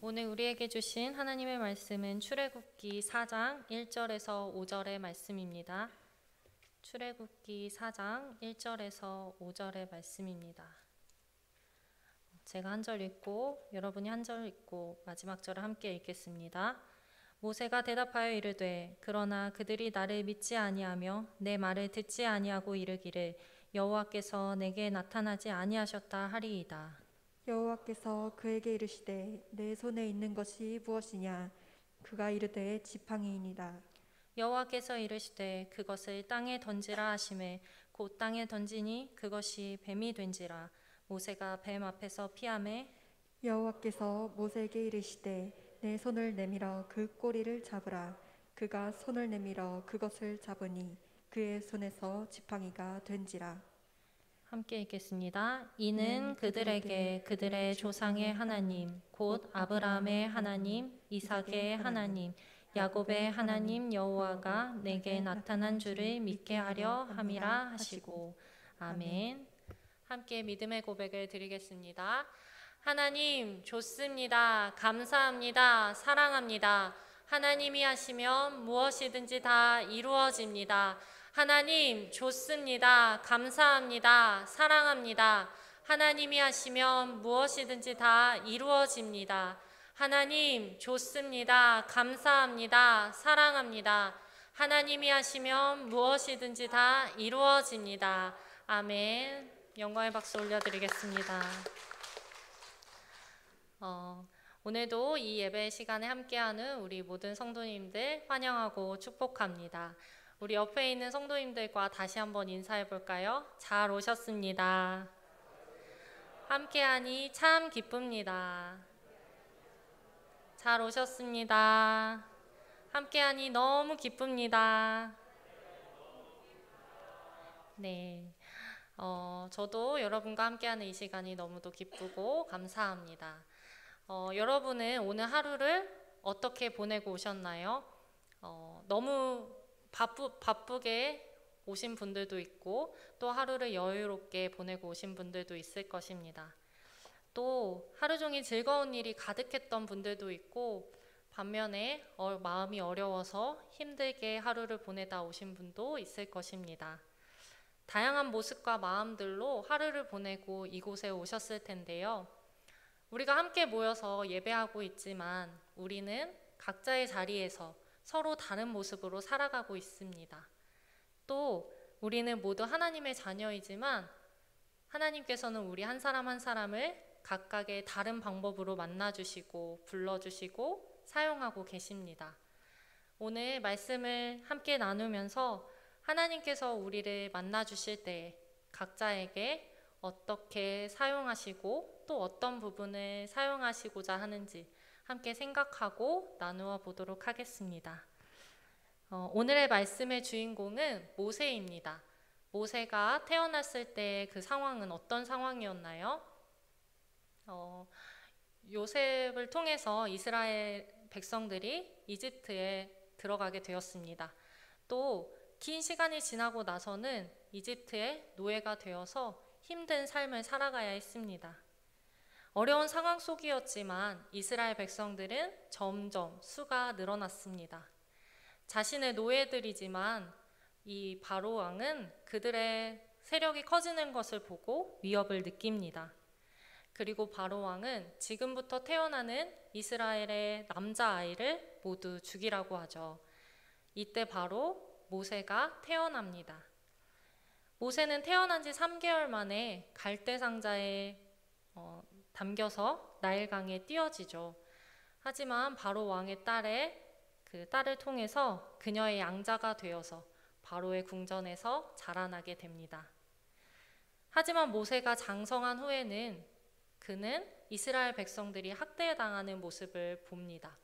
오늘 우리에게 주신 하나님의 말씀은 출애굽기 4장 1절에서 5절의 말씀입니다. 출애굽기 4장 1절에서 5절의 말씀입니다. 제가 한 절 읽고 여러분이 한 절 읽고 마지막 절을 함께 읽겠습니다. 모세가 대답하여 이르되 그러나 그들이 나를 믿지 아니하며 내 말을 듣지 아니하고 이르기를 여호와께서 내게 나타나지 아니하셨다 하리이다. 여호와께서 그에게 이르시되 내 손에 있는 것이 무엇이냐? 그가 이르되 지팡이이니라. 여호와께서 이르시되 그것을 땅에 던지라 하시매 곧 땅에 던지니 그것이 뱀이 된지라. 모세가 뱀 앞에서 피하매 여호와께서 모세에게 이르시되 내 손을 내밀어 그 꼬리를 잡으라. 그가 손을 내밀어 그것을 잡으니 그의 손에서 지팡이가 된지라. 함께 읽겠습니다. 이는 그들에게 그들의 조상의 하나님 곧 아브라함의 하나님 이삭의 하나님 야곱의 하나님 여호와가 내게 나타난 줄을 믿게 하려 함이라 하시고 아멘. 함께 믿음의 고백을 드리겠습니다. 하나님 좋습니다. 감사합니다. 사랑합니다. 하나님이 하시면 무엇이든지 다 이루어집니다. 하나님 좋습니다. 감사합니다. 사랑합니다. 하나님이 하시면 무엇이든지 다 이루어집니다. 하나님 좋습니다. 감사합니다. 사랑합니다. 하나님이 하시면 무엇이든지 다 이루어집니다. 아멘. 영광의 박수 올려드리겠습니다. 오늘도 이 예배 시간에 함께하는 우리 모든 성도님들 환영하고 축복합니다. 우리 옆에 있는 성도님들과 다시 한번 인사해 볼까요? 잘 오셨습니다. 함께하니 참 기쁩니다. 잘 오셨습니다. 함께하니 너무 기쁩니다. 네. 저도 여러분과 함께하는 이 시간이 너무도 기쁘고 감사합니다. 여러분은 오늘 하루를 어떻게 보내고 오셨나요? 너무 바쁘게 오신 분들도 있고 또 하루를 여유롭게 보내고 오신 분들도 있을 것입니다. 또 하루 종일 즐거운 일이 가득했던 분들도 있고 반면에 마음이 어려워서 힘들게 하루를 보내다 오신 분도 있을 것입니다. 다양한 모습과 마음들로 하루를 보내고 이곳에 오셨을 텐데요. 우리가 함께 모여서 예배하고 있지만 우리는 각자의 자리에서 서로 다른 모습으로 살아가고 있습니다. 또 우리는 모두 하나님의 자녀이지만 하나님께서는 우리 한 사람 한 사람을 각각의 다른 방법으로 만나주시고 불러주시고 사용하고 계십니다. 오늘 말씀을 함께 나누면서 하나님께서 우리를 만나주실 때 각자에게 어떻게 사용하시고 또 어떤 부분을 사용하시고자 하는지 함께 생각하고 나누어 보도록 하겠습니다. 오늘의 말씀의 주인공은 모세입니다. 모세가 태어났을 때 그 상황은 어떤 상황이었나요? 요셉을 통해서 이스라엘 백성들이 이집트에 들어가게 되었습니다. 또 긴 시간이 지나고 나서는 이집트의 노예가 되어서 힘든 삶을 살아가야 했습니다. 어려운 상황 속이었지만 이스라엘 백성들은 점점 수가 늘어났습니다. 자신의 노예들이지만 이 바로 왕은 그들의 세력이 커지는 것을 보고 위협을 느낍니다. 그리고 바로 왕은 지금부터 태어나는 이스라엘의 남자아이를 모두 죽이라고 하죠. 이때 바로 모세가 태어납니다. 모세는 태어난 지 3개월 만에 갈대 상자에 담겨서 나일강에 띄어지죠. 하지만 바로 왕의 딸을 통해서 그녀의 양자가 되어서 바로의 궁전에서 자라나게 됩니다. 하지만 모세가 장성한 후에는 그는 이스라엘 백성들이 학대당하는 모습을 봅니다.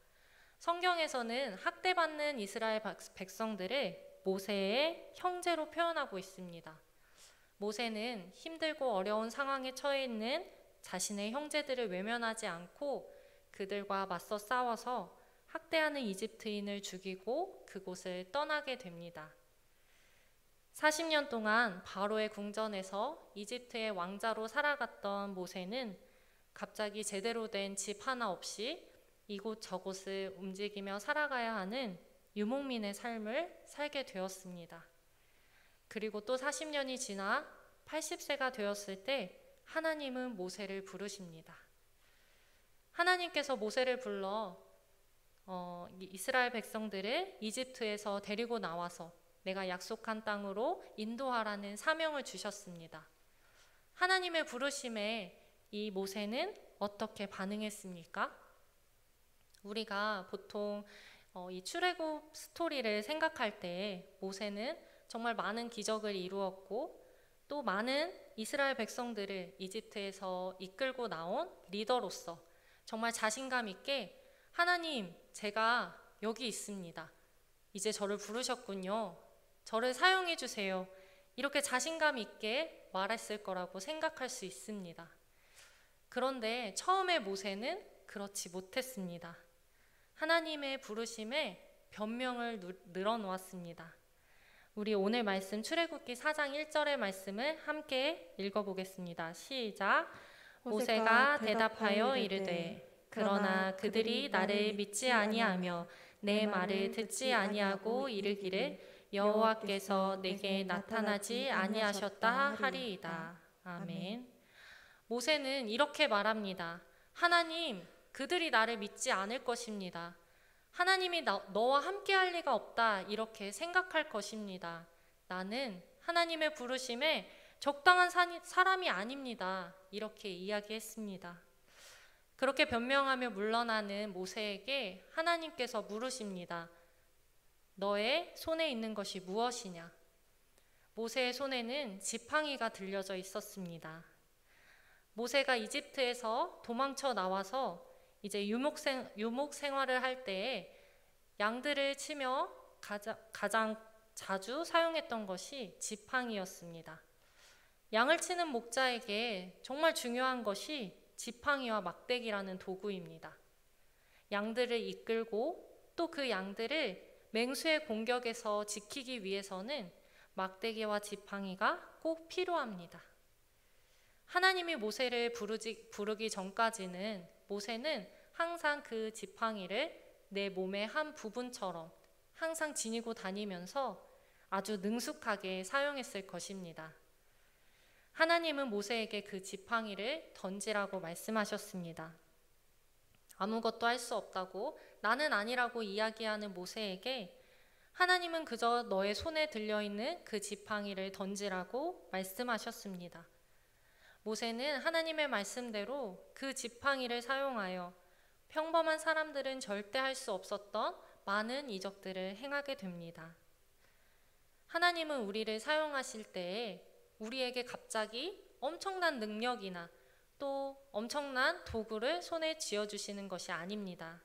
성경에서는 학대받는 이스라엘 백성들을 모세의 형제로 표현하고 있습니다. 모세는 힘들고 어려운 상황에 처해 있는 자신의 형제들을 외면하지 않고 그들과 맞서 싸워서 학대하는 이집트인을 죽이고 그곳을 떠나게 됩니다. 40년 동안 바로의 궁전에서 이집트의 왕자로 살아갔던 모세는 갑자기 제대로 된 집 하나 없이 이곳 저곳을 움직이며 살아가야 하는 유목민의 삶을 살게 되었습니다. 그리고 또 40년이 지나 80세가 되었을 때 하나님은 모세를 부르십니다. 하나님께서 모세를 불러 이스라엘 백성들을 이집트에서 데리고 나와서 내가 약속한 땅으로 인도하라는 사명을 주셨습니다. 하나님의 부르심에 이 모세는 어떻게 반응했습니까? 우리가 보통 이 출애굽 스토리를 생각할 때 모세는 정말 많은 기적을 이루었고 또 많은 이스라엘 백성들을 이집트에서 이끌고 나온 리더로서 정말 자신감 있게 하나님, 제가 여기 있습니다. 이제 저를 부르셨군요. 저를 사용해 주세요. 이렇게 자신감 있게 말했을 거라고 생각할 수 있습니다. 그런데 처음에 모세는 그렇지 못했습니다. 하나님의 부르심에 변명을 늘어놓았습니다. 우리 오늘 말씀 출애굽기 4장 1절의 말씀을 함께 읽어보겠습니다. 시작. 모세가 대답하여 이르되 그러나 그들이 나를 믿지 아니하며 내 말을 듣지 아니하고 이르기를 여호와께서 내게 나타나지 아니하셨다 하리이다. 아멘. 모세는 이렇게 말합니다. 하나님, 그들이 나를 믿지 않을 것입니다. 하나님이 너와 함께 할 리가 없다 이렇게 생각할 것입니다. 나는 하나님의 부르심에 적당한 사람이 아닙니다. 이렇게 이야기했습니다. 그렇게 변명하며 물러나는 모세에게 하나님께서 물으십니다. 너의 손에 있는 것이 무엇이냐? 모세의 손에는 지팡이가 들려져 있었습니다. 모세가 이집트에서 도망쳐 나와서 이제 유목 생활을 할 때에 양들을 치며 가장 자주 사용했던 것이 지팡이였습니다. 양을 치는 목자에게 정말 중요한 것이 지팡이와 막대기라는 도구입니다. 양들을 이끌고 또 그 양들을 맹수의 공격에서 지키기 위해서는 막대기와 지팡이가 꼭 필요합니다. 하나님이 모세를 부르기 전까지는 모세는 항상 그 지팡이를 내 몸의 한 부분처럼 항상 지니고 다니면서 아주 능숙하게 사용했을 것입니다. 하나님은 모세에게 그 지팡이를 던지라고 말씀하셨습니다. 아무것도 할 수 없다고 나는 아니라고 이야기하는 모세에게 하나님은 그저 너의 손에 들려있는 그 지팡이를 던지라고 말씀하셨습니다. 모세는 하나님의 말씀대로 그 지팡이를 사용하여 평범한 사람들은 절대 할 수 없었던 많은 이적들을 행하게 됩니다. 하나님은 우리를 사용하실 때에 우리에게 갑자기 엄청난 능력이나 또 엄청난 도구를 손에 쥐어주시는 것이 아닙니다.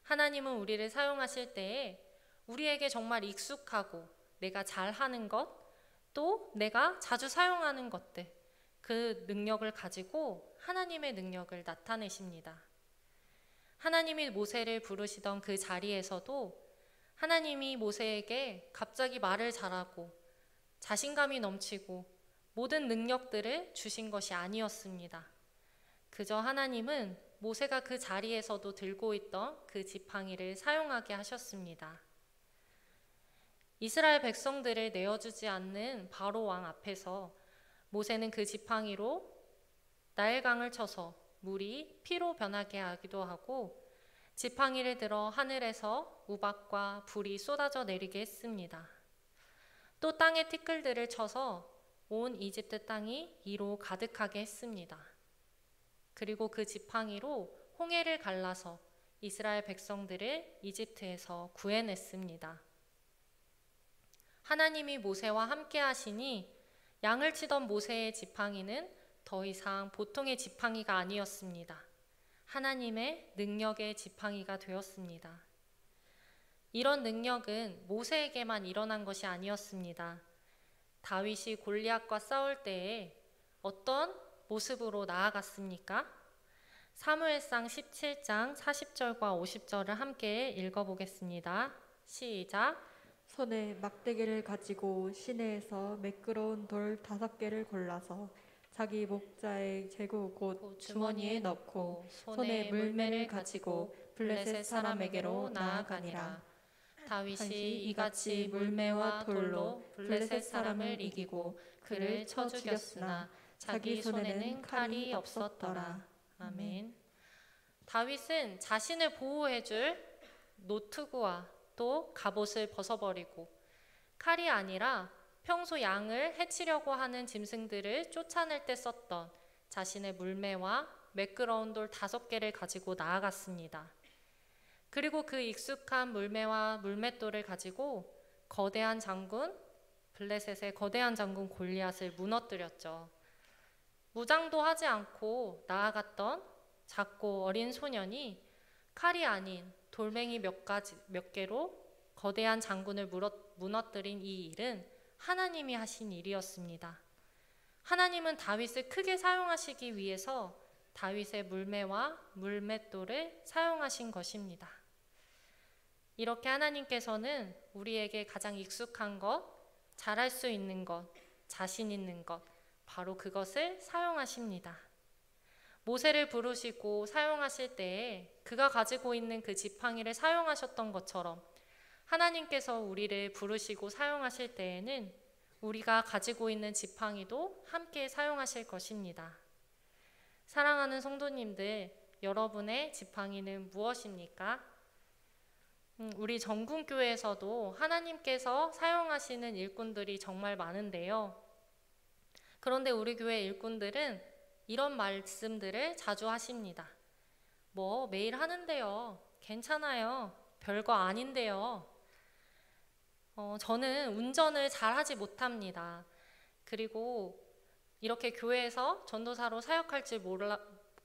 하나님은 우리를 사용하실 때에 우리에게 정말 익숙하고 내가 잘하는 것, 또 내가 자주 사용하는 것들, 그 능력을 가지고 하나님의 능력을 나타내십니다. 하나님이 모세를 부르시던 그 자리에서도 하나님이 모세에게 갑자기 말을 잘하고 자신감이 넘치고 모든 능력들을 주신 것이 아니었습니다. 그저 하나님은 모세가 그 자리에서도 들고 있던 그 지팡이를 사용하게 하셨습니다. 이스라엘 백성들을 내어주지 않는 바로 왕 앞에서 모세는 그 지팡이로 나일강을 쳐서 물이 피로 변하게 하기도 하고 지팡이를 들어 하늘에서 우박과 불이 쏟아져 내리게 했습니다. 또 땅에 티끌들을 쳐서 온 이집트 땅이 이로 가득하게 했습니다. 그리고 그 지팡이로 홍해를 갈라서 이스라엘 백성들을 이집트에서 구해냈습니다. 하나님이 모세와 함께 하시니 양을 치던 모세의 지팡이는 더 이상 보통의 지팡이가 아니었습니다. 하나님의 능력의 지팡이가 되었습니다. 이런 능력은 모세에게만 일어난 것이 아니었습니다. 다윗이 골리앗과 싸울 때에 어떤 모습으로 나아갔습니까? 사무엘상 17장 40절과 50절을 함께 읽어보겠습니다. 시작. 손에 막대기를 가지고 시내에서 매끄러운 돌 5개를 골라서 자기 목자의 제구 곧 주머니에 넣고 손에 물매를 가지고 블레셋 사람에게로 나아가니라. 다윗이 이같이 물매와 돌로 블레셋 사람을 이기고 그를 쳐 죽였으나 자기 손에는 칼이 없었더라. 아멘. 다윗은 자신을 보호해줄 노트구와 또 갑옷을 벗어버리고 칼이 아니라 평소 양을 해치려고 하는 짐승들을 쫓아낼 때 썼던 자신의 물매와 매끄러운 돌 5개를 가지고 나아갔습니다. 그리고 그 익숙한 물매와 물맷돌을 가지고 거대한 장군, 블레셋의 거대한 장군 골리앗을 무너뜨렸죠. 무장도 하지 않고 나아갔던 작고 어린 소년이 칼이 아닌 돌멩이 몇 개로 거대한 장군을 무너뜨린 이 일은 하나님이 하신 일이었습니다. 하나님은 다윗을 크게 사용하시기 위해서 다윗의 물매와 물맷돌을 사용하신 것입니다. 이렇게 하나님께서는 우리에게 가장 익숙한 것, 잘할 수 있는 것, 자신 있는 것, 바로 그것을 사용하십니다. 모세를 부르시고 사용하실 때에 그가 가지고 있는 그 지팡이를 사용하셨던 것처럼 하나님께서 우리를 부르시고 사용하실 때에는 우리가 가지고 있는 지팡이도 함께 사용하실 것입니다. 사랑하는 성도님들, 여러분의 지팡이는 무엇입니까? 우리 정군교회에서도 하나님께서 사용하시는 일꾼들이 정말 많은데요. 그런데 우리 교회 일꾼들은 이런 말씀들을 자주 하십니다. 뭐 매일 하는데요. 괜찮아요. 별거 아닌데요. 저는 운전을 잘 하지 못합니다. 그리고 이렇게 교회에서 전도사로 사역할 줄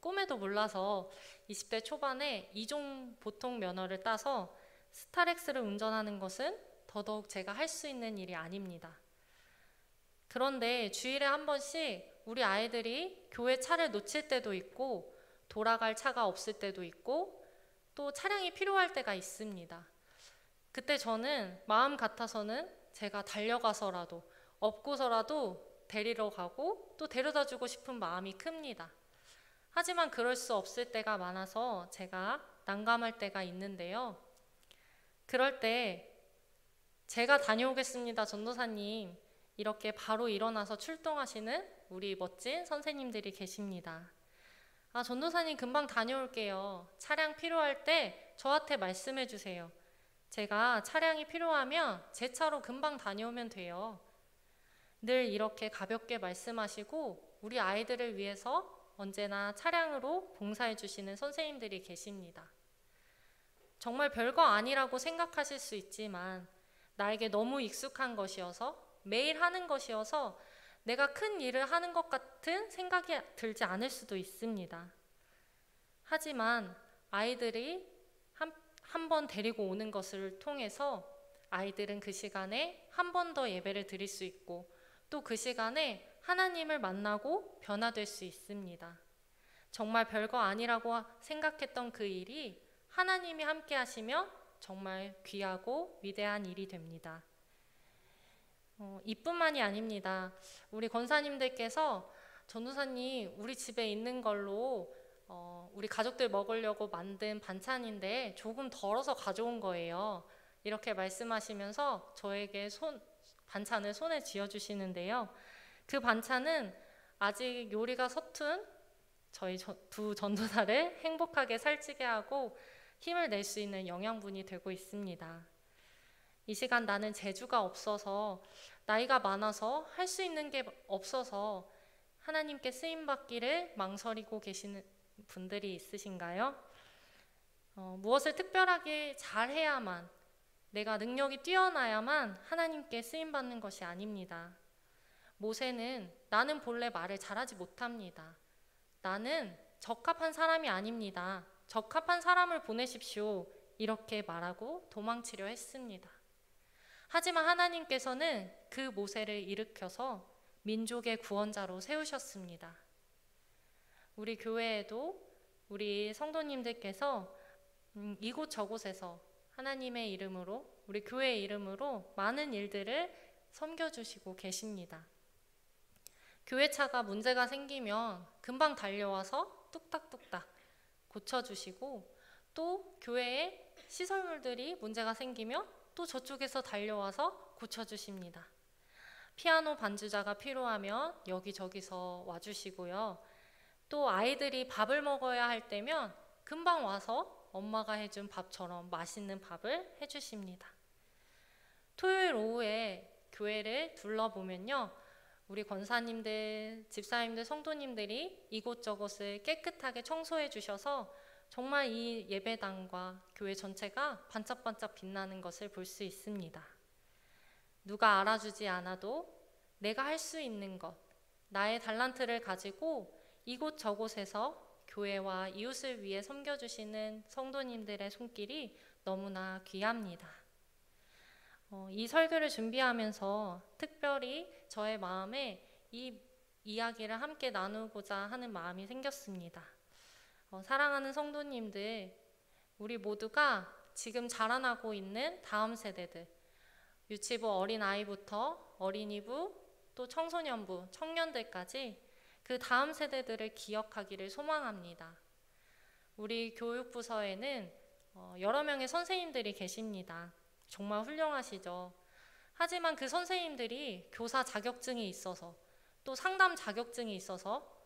꿈에도 몰라서 20대 초반에 2종 보통 면허를 따서 스타렉스를 운전하는 것은 더더욱 제가 할 수 있는 일이 아닙니다. 그런데 주일에 한 번씩 우리 아이들이 교회 차를 놓칠 때도 있고 돌아갈 차가 없을 때도 있고 또 차량이 필요할 때가 있습니다. 그때 저는 마음 같아서는 제가 달려가서라도 업고서라도 데리러 가고 또 데려다 주고 싶은 마음이 큽니다. 하지만 그럴 수 없을 때가 많아서 제가 난감할 때가 있는데요. 그럴 때 제가 다녀오겠습니다, 전도사님. 이렇게 바로 일어나서 출동하시는 우리 멋진 선생님들이 계십니다. 전도사님 금방 다녀올게요. 차량 필요할 때 저한테 말씀해 주세요. 제가 차량이 필요하면 제 차로 금방 다녀오면 돼요. 늘 이렇게 가볍게 말씀하시고 우리 아이들을 위해서 언제나 차량으로 봉사해 주시는 선생님들이 계십니다. 정말 별거 아니라고 생각하실 수 있지만 나에게 너무 익숙한 것이어서 매일 하는 것이어서 내가 큰 일을 하는 것 같은 생각이 들지 않을 수도 있습니다. 하지만 아이들이 한 번 데리고 오는 것을 통해서 아이들은 그 시간에 한 번 더 예배를 드릴 수 있고 또 그 시간에 하나님을 만나고 변화될 수 있습니다. 정말 별거 아니라고 생각했던 그 일이 하나님이 함께 하시면 정말 귀하고 위대한 일이 됩니다. 이뿐만이 아닙니다. 우리 권사님들께서 전도사님 우리 집에 있는 걸로 우리 가족들 먹으려고 만든 반찬인데 조금 덜어서 가져온 거예요. 이렇게 말씀하시면서 저에게 반찬을 손에 쥐어주시는데요. 그 반찬은 아직 요리가 서툰 저희 두 전도사를 행복하게 살찌게 하고 힘을 낼 수 있는 영양분이 되고 있습니다. 이 시간 나는 재주가 없어서 나이가 많아서 할 수 있는 게 없어서 하나님께 쓰임받기를 망설이고 계시는 분들이 있으신가요? 무엇을 특별하게 잘해야만 내가 능력이 뛰어나야만 하나님께 쓰임받는 것이 아닙니다. 모세는 나는 본래 말을 잘하지 못합니다. 나는 적합한 사람이 아닙니다. 적합한 사람을 보내십시오. 이렇게 말하고 도망치려 했습니다. 하지만 하나님께서는 그 모세를 일으켜서 민족의 구원자로 세우셨습니다. 우리 교회에도 우리 성도님들께서 이곳 저곳에서 하나님의 이름으로 우리 교회의 이름으로 많은 일들을 섬겨주시고 계십니다. 교회차가 문제가 생기면 금방 달려와서 뚝딱뚝딱 고쳐주시고 또 교회에 시설물들이 문제가 생기면 또 저쪽에서 달려와서 고쳐주십니다. 피아노 반주자가 필요하면 여기저기서 와주시고요. 또 아이들이 밥을 먹어야 할 때면 금방 와서 엄마가 해준 밥처럼 맛있는 밥을 해주십니다. 토요일 오후에 교회를 둘러보면요, 우리 권사님들, 집사님들, 성도님들이 이곳저곳을 깨끗하게 청소해 주셔서 정말 이 예배당과 교회 전체가 반짝반짝 빛나는 것을 볼 수 있습니다. 누가 알아주지 않아도 내가 할 수 있는 것, 나의 달란트를 가지고 이곳저곳에서 교회와 이웃을 위해 섬겨주시는 성도님들의 손길이 너무나 귀합니다. 이 설교를 준비하면서 특별히 저의 마음에 이 이야기를 함께 나누고자 하는 마음이 생겼습니다. 사랑하는 성도님들, 우리 모두가 지금 자라나고 있는 다음 세대들, 유치부 어린아이부터 어린이부, 또 청소년부, 청년들까지 그 다음 세대들을 기억하기를 소망합니다. 우리 교육부서에는 여러 명의 선생님들이 계십니다. 정말 훌륭하시죠. 하지만 그 선생님들이 교사 자격증이 있어서 또 상담 자격증이 있어서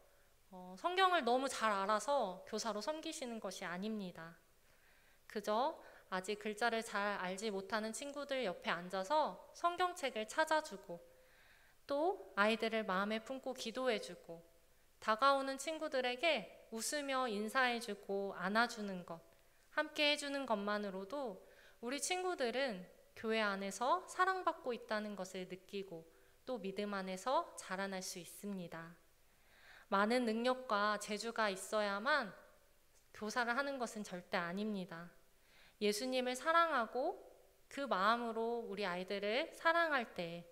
성경을 너무 잘 알아서 교사로 섬기시는 것이 아닙니다. 그저 아직 글자를 잘 알지 못하는 친구들 옆에 앉아서 성경책을 찾아주고 또 아이들을 마음에 품고 기도해주고 다가오는 친구들에게 웃으며 인사해주고 안아주는 것, 함께 해주는 것만으로도 우리 친구들은 교회 안에서 사랑받고 있다는 것을 느끼고 또 믿음 안에서 자라날 수 있습니다. 많은 능력과 재주가 있어야만 교사를 하는 것은 절대 아닙니다. 예수님을 사랑하고 그 마음으로 우리 아이들을 사랑할 때,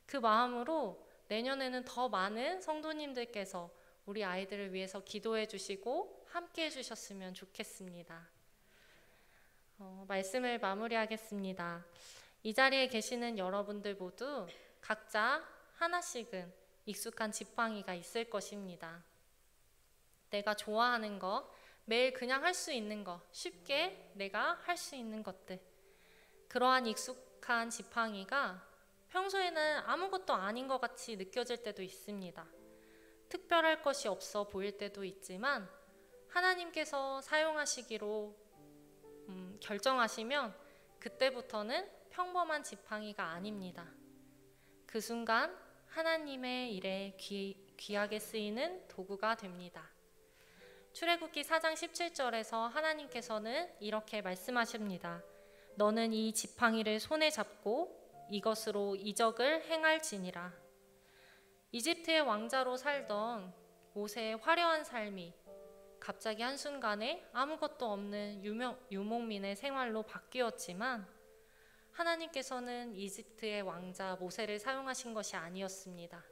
그 마음으로 내년에는 더 많은 성도님들께서 우리 아이들을 위해서 기도해 주시고 함께 해주셨으면 좋겠습니다. 말씀을 마무리하겠습니다. 이 자리에 계시는 여러분들 모두 각자 하나씩은 익숙한 지팡이가 있을 것입니다. 내가 좋아하는 거, 매일 그냥 할 수 있는 거, 쉽게 내가 할 수 있는 것들, 그러한 익숙한 지팡이가 평소에는 아무것도 아닌 것 같이 느껴질 때도 있습니다. 특별할 것이 없어 보일 때도 있지만 하나님께서 사용하시기로 결정하시면 그때부터는 평범한 지팡이가 아닙니다. 그 순간 하나님의 일에 귀하게 쓰이는 도구가 됩니다. 출애굽기 4장 17절에서 하나님께서는 이렇게 말씀하십니다. 너는 이 지팡이를 손에 잡고 이것으로 이적을 행할지니라. 이집트의 왕자로 살던 모세의 화려한 삶이 갑자기 한순간에 아무것도 없는 유목민의 생활로 바뀌었지만 하나님께서는 이집트의 왕자 모세를 사용하신 것이 아니었습니다.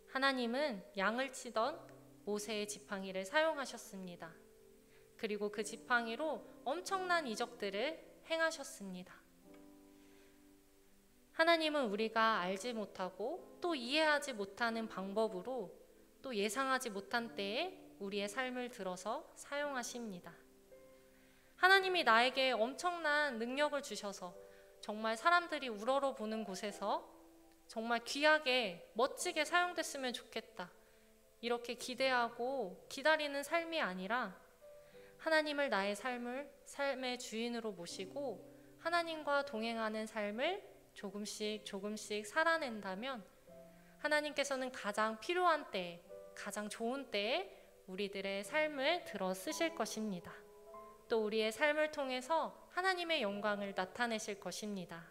하나님은 양을 치던 모세의 지팡이를 사용하셨습니다. 그리고 그 지팡이로 엄청난 이적들을 행하셨습니다. 하나님은 우리가 알지 못하고 또 이해하지 못하는 방법으로 또 예상하지 못한 때에 우리의 삶을 들어서 사용하십니다. 하나님이 나에게 엄청난 능력을 주셔서 정말 사람들이 우러러보는 곳에서 정말 귀하게 멋지게 사용됐으면 좋겠다, 이렇게 기대하고 기다리는 삶이 아니라 하나님을 나의 삶의 주인으로 모시고 하나님과 동행하는 삶을 조금씩 살아낸다면 하나님께서는 가장 필요한 때에, 가장 좋은 때에 우리들의 삶을 들어 쓰실 것입니다. 또 우리의 삶을 통해서 하나님의 영광을 나타내실 것입니다.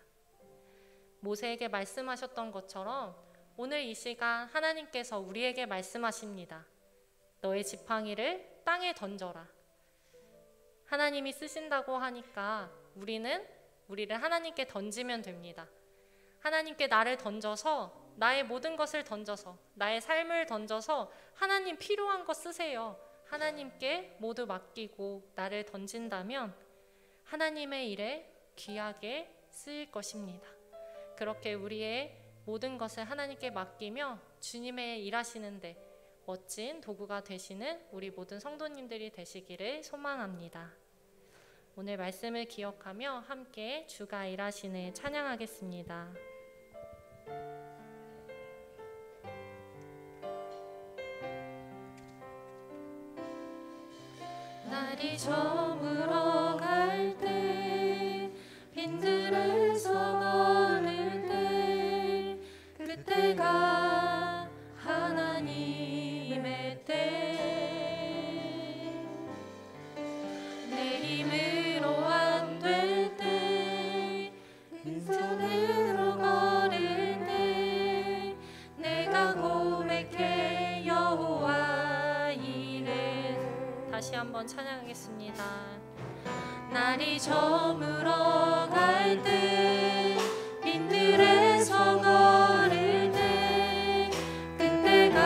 모세에게 말씀하셨던 것처럼 오늘 이 시간 하나님께서 우리에게 말씀하십니다. 너의 지팡이를 땅에 던져라. 하나님이 쓰신다고 하니까 우리를 하나님께 던지면 됩니다. 하나님께 나를 던져서, 나의 모든 것을 던져서, 나의 삶을 던져서 하나님 필요한 거 쓰세요. 하나님께 모두 맡기고 나를 던진다면 하나님의 일에 귀하게 쓰일 것입니다. 그렇게 우리의 모든 것을 하나님께 맡기며 주님의 일하시는데 멋진 도구가 되시는 우리 모든 성도님들이 되시기를 소망합니다. 오늘 말씀을 기억하며 함께 주가 일하시네 찬양하겠습니다. 날이 저물어 갈 때 빈들에서 걸을 때 그때가 하나님의 때 내 힘으로 안 될 때 빈손으로 걸을 때 내가 고백해 여호와 이래. 다시 한번 찬양하겠습니다. 날이 저물어 갈 때 빈들에서 걸을 때 그때가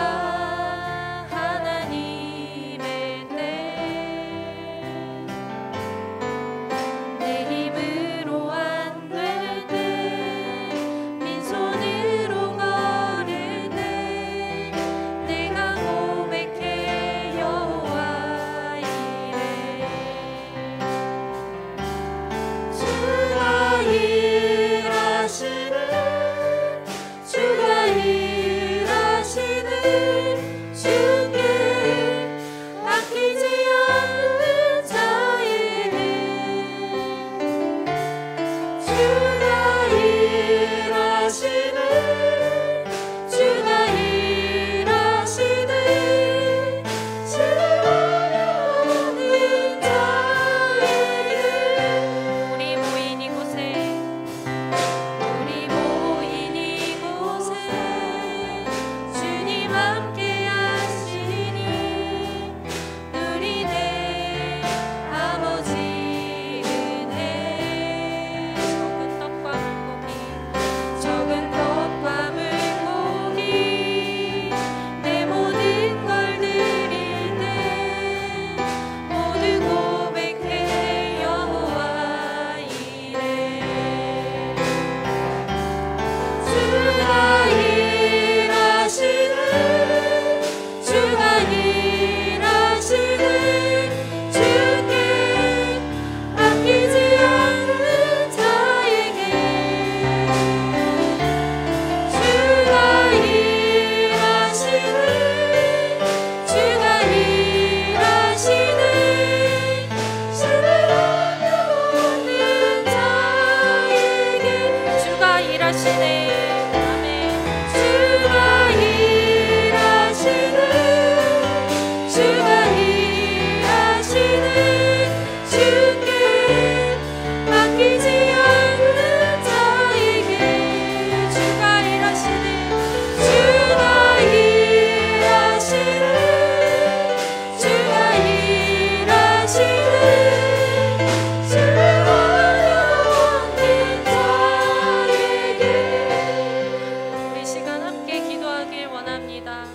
하나님의 때 내 힘으로 안 될 때 빈손으로 걸을 때 내가 고백해 여호와 이래. 주가 일하시는 주가 일하시는 주께 맡기지 않는 자에게 주가 일하시는 주가 일하시는 신뢰하는 자에게 우리 모인 이곳에 주님 함께 하시니 누리네 아버지 은혜. 적은 떡과 물고기 내 모든 걸 드릴 때 모두 고백해 여호와 이래. 주가 일하시는 주가 일하시는 주께 맡기지 않는 자에게 주가 일하시는 주가 일하시는 신뢰하는 자에게 주가 일하시네. 주가 일하시는 주가 일하시는 주께 맡기지 않는 자에게 주가 일하시는 주가 일하시는 주가 일하시는 신뢰하는 자에게. 우리 시간 함께 기도하길 원합니다.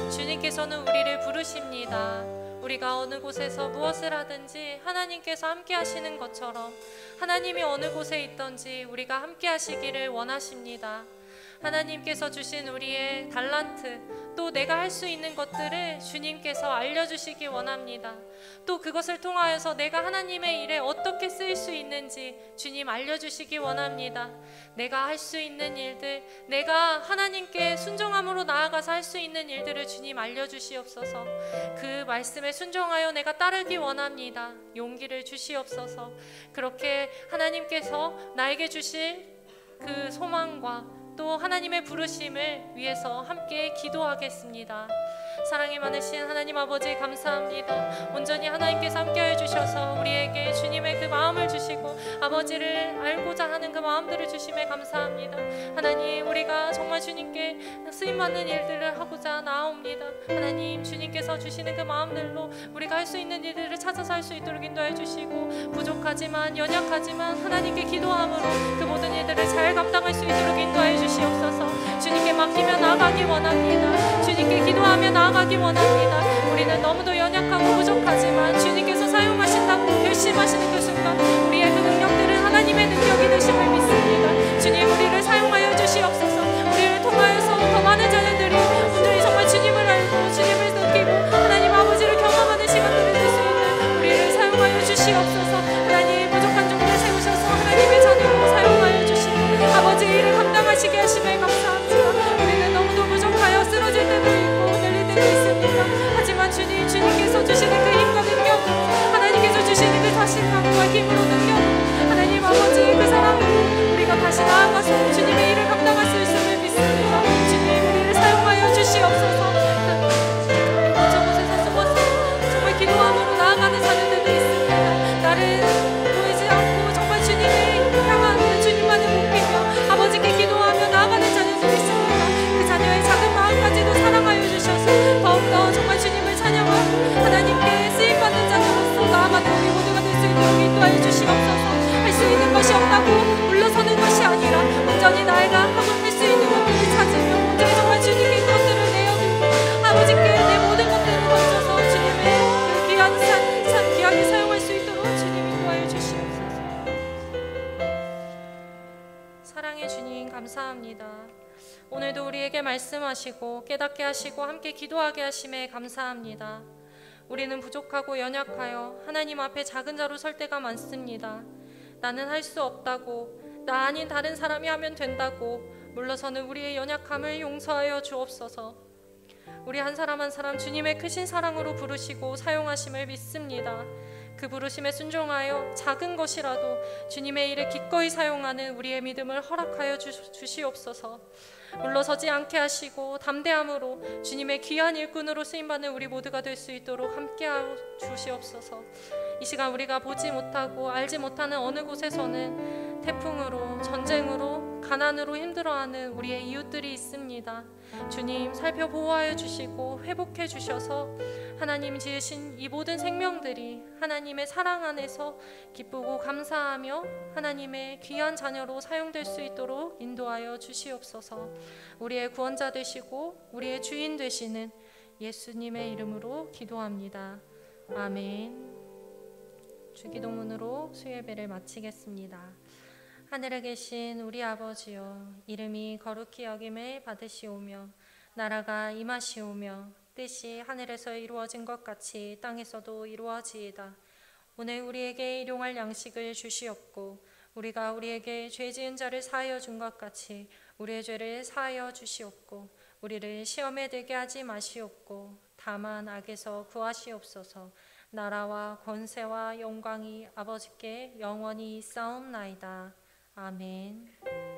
주님께서는 우리를 부르십니다. 우리가 어느 곳에서 무엇을 하든지 하나님께서 함께 하시는 것처럼 하나님이 어느 곳에 있든지 우리가 함께 하시기를 원하십니다. 하나님께서 주신 우리의 달란트, 또 내가 할 수 있는 것들을 주님께서 알려주시기 원합니다. 또 그것을 통하여서 내가 하나님의 일에 어떻게 쓰일 수 있는지 주님 알려주시기 원합니다. 내가 할 수 있는 일들, 내가 하나님께 순종함으로 나아가서 할 수 있는 일들을 주님 알려주시옵소서. 그 말씀에 순종하여 내가 따르기 원합니다. 용기를 주시옵소서. 그렇게 하나님께서 나에게 주실 그 소망과 또 하나님의 부르심을 위해서 함께 기도하겠습니다. 사랑이 많으신 하나님 아버지 감사합니다. 온전히 하나님께서 함께해 주셔서 우리에게 주님의 그 마음을 주시고 아버지를 알고자 하는 그 마음들을 주심에 감사합니다. 하나님, 우리가 정말 주님께 쓰임받는 일들을 하고자 나아옵니다. 하나님, 주님께서 주시는 그 마음들로 우리가 할 수 있는 일들을 찾아서 할 수 있도록 인도해 주시고, 부족하지만 연약하지만 하나님께 기도함으로 그 모든 일들을 잘 감당할 수 있도록 인도해 주시옵소서. 주님께 맡기며 나아가기 원합니다. 주님께 기도하며 나아가기 원합니다. 우리는 너무도 연약하고 부족하지만 주님께서 사용하신다고 결심하시는 그 순간 우리의 그 능력들은 하나님의 능력이 되심을 믿습니다. 주님, 우리를 사용하여 주시옵소서. 우리를 통하여서 더 많은 자녀들이 오늘 정말 주님을 알고 주님을 느끼고 하나님 아버지를 경험하는 시간들을 될 수 있는 우리를 사용하여 주시옵소서. 하나님, 다른 보이지 않고 정말 주님을 향한 주님만을 높이며 아버지께 기도하며 나아가는 자녀들이 있습니다. 그 자녀의 작은 마음까지도 사랑하여 주셔서 더욱더 정말 주님을 찬양하고 하나님께 쓰임받는 자녀로서 나아가는 우리 모두가 될 수 있도록 인도하여 주시옵소서. 할 수 있는 것이 없다고 물러서는 것이 아니라 온전히 나이가 하고 할 수 있는 것들을 찾으며 온전히 정말 주님께 그것들을 내어드리고 아버지께 내 모든 것들을 던져서 주님의 그 귀하게 사용할 수 있도록 주님 인도하여 주시옵소서. 사랑의 주님 감사합니다. 오늘도 우리에게 말씀하시고 깨닫게 하시고 함께 기도하게 하심에 감사합니다. 우리는 부족하고 연약하여 하나님 앞에 작은 자로 설 때가 많습니다. 나는 할 수 없다고, 나 아닌 다른 사람이 하면 된다고 물러서는 우리의 연약함을 용서하여 주옵소서. 우리 한 사람 한 사람 주님의 크신 사랑으로 부르시고 사용하심을 믿습니다. 그 부르심에 순종하여 작은 것이라도 주님의 일을 기꺼이 사용하는 우리의 믿음을 허락하여 주시옵소서. 물러서지 않게 하시고 담대함으로 주님의 귀한 일꾼으로 쓰임받는 우리 모두가 될 수 있도록 함께하여 주시옵소서. 이 시간 우리가 보지 못하고 알지 못하는 어느 곳에서는 태풍으로, 전쟁으로, 가난으로 힘들어하는 우리의 이웃들이 있습니다. 주님 살펴보호하여 주시고 회복해 주셔서 하나님 지으신 이 모든 생명들이 하나님의 사랑 안에서 기쁘고 감사하며 하나님의 귀한 자녀로 사용될 수 있도록 인도하여 주시옵소서. 우리의 구원자 되시고 우리의 주인 되시는 예수님의 이름으로 기도합니다. 아멘. 주기도문으로 수예배를 마치겠습니다. 하늘에 계신 우리 아버지여, 이름이 거룩히 여김을 받으시오며 나라가 임하시오며 뜻이 하늘에서 이루어진 것 같이 땅에서도 이루어지이다. 오늘 우리에게 일용할 양식을 주시옵고 우리가 우리에게 죄 지은 자를 사하여 준 것 같이 우리의 죄를 사하여 주시옵고 우리를 시험에 들게 하지 마시옵고 다만 악에서 구하시옵소서. 나라와 권세와 영광이 아버지께 영원히 있사옵나이다. 아멘.